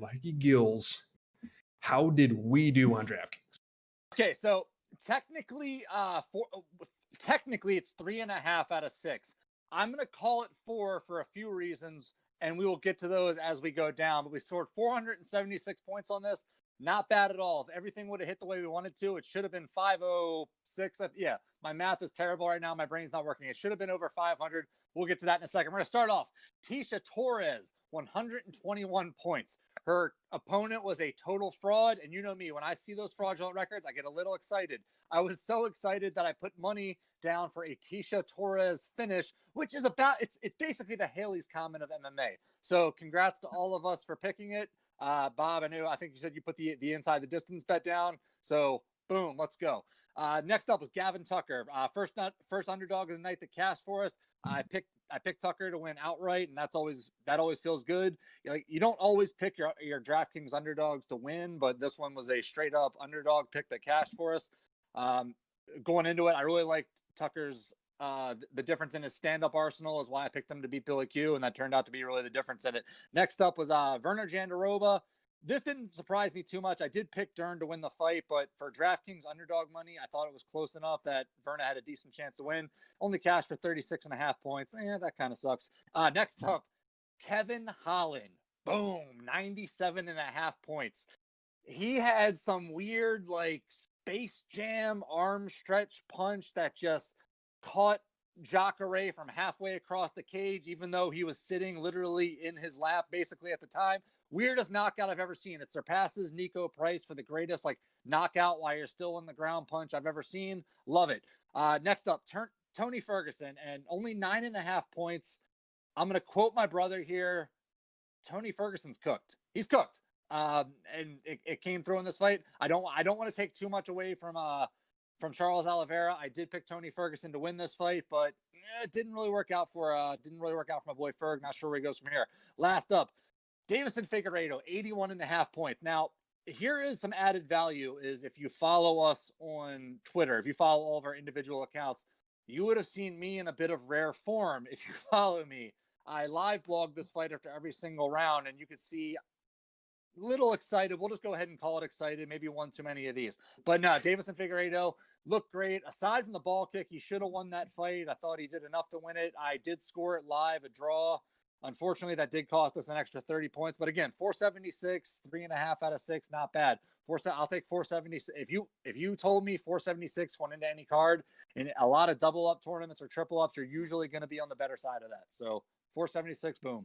Mikey Gills. How did we do on DraftKings? Okay, so technically, technically it's 3.5 out of 6. I'm gonna call it 4 for a few reasons, and we will get to those as we go down. But we scored 476 points on this. Not bad at all. If everything would have hit the way we wanted to, it should have been 506. Yeah, my math is terrible right now. My brain's not working. It should have been over 500. We'll get to that in a second. We're going to start off. Tecia Torres, 121 points. Her opponent was a total fraud. And you know me, when I see those fraudulent records, I get a little excited. I was so excited that I put money down for a Tecia Torres finish, which is it's basically the Haley's Common of MMA. So congrats to all of us for picking it. Bob, I think you said you put the inside the distance bet down. So boom, let's go. Next up was Gavin Tucker. First underdog of the night that cashed for us. I picked Tucker to win outright, and that always feels good. You don't always pick your DraftKings underdogs to win, but this one was a straight up underdog pick that cashed for us. Going into it, I really liked Tucker's the difference in his stand-up arsenal is why I picked him to beat Billy Q, and that turned out to be really the difference in it. Next up was Werner Jandiroba. This didn't surprise me too much. I did pick Dern to win the fight, but for DraftKings underdog money, I thought it was close enough that Werner had a decent chance to win. Only cashed for 36.5 points. That kind of sucks. Next up, Kevin Holland. Boom, 97.5 points. He had some weird, Space Jam arm stretch punch that just caught Jacare from halfway across the cage, even though he was sitting literally in his lap basically at the time. Weirdest knockout I've ever seen. It surpasses Nico Price for the greatest knockout while you're still on the ground punch I've ever seen. Love it. Next up, Tony Ferguson, and only 9.5 points. I'm going to quote my brother here. Tony Ferguson's cooked. He's cooked. And it came through in this fight. I don't want to take too much away from Charles Oliveira. I did pick Tony Ferguson to win this fight, but it didn't really work out for my boy Ferg. Not sure where he goes from here. Last up, Deiveson Figueiredo, 81.5 points. Now, here is some added value is if you follow us on Twitter, if you follow all of our individual accounts, you would have seen me in a bit of rare form. If you follow me, I live blog this fight after every single round, and you could see little excited. We'll just go ahead and call it excited. Maybe one too many of these. But no, Deiveson Figueiredo looked great. Aside from the ball kick, he should have won that fight. I thought he did enough to win it. I did score it live, a draw. Unfortunately, that did cost us an extra 30 points. But again, 476, 3.5 out of 6, not bad. I'll take 476. If you told me 476 went into any card in a lot of double up tournaments or triple ups, you're usually going to be on the better side of that. So 476, boom.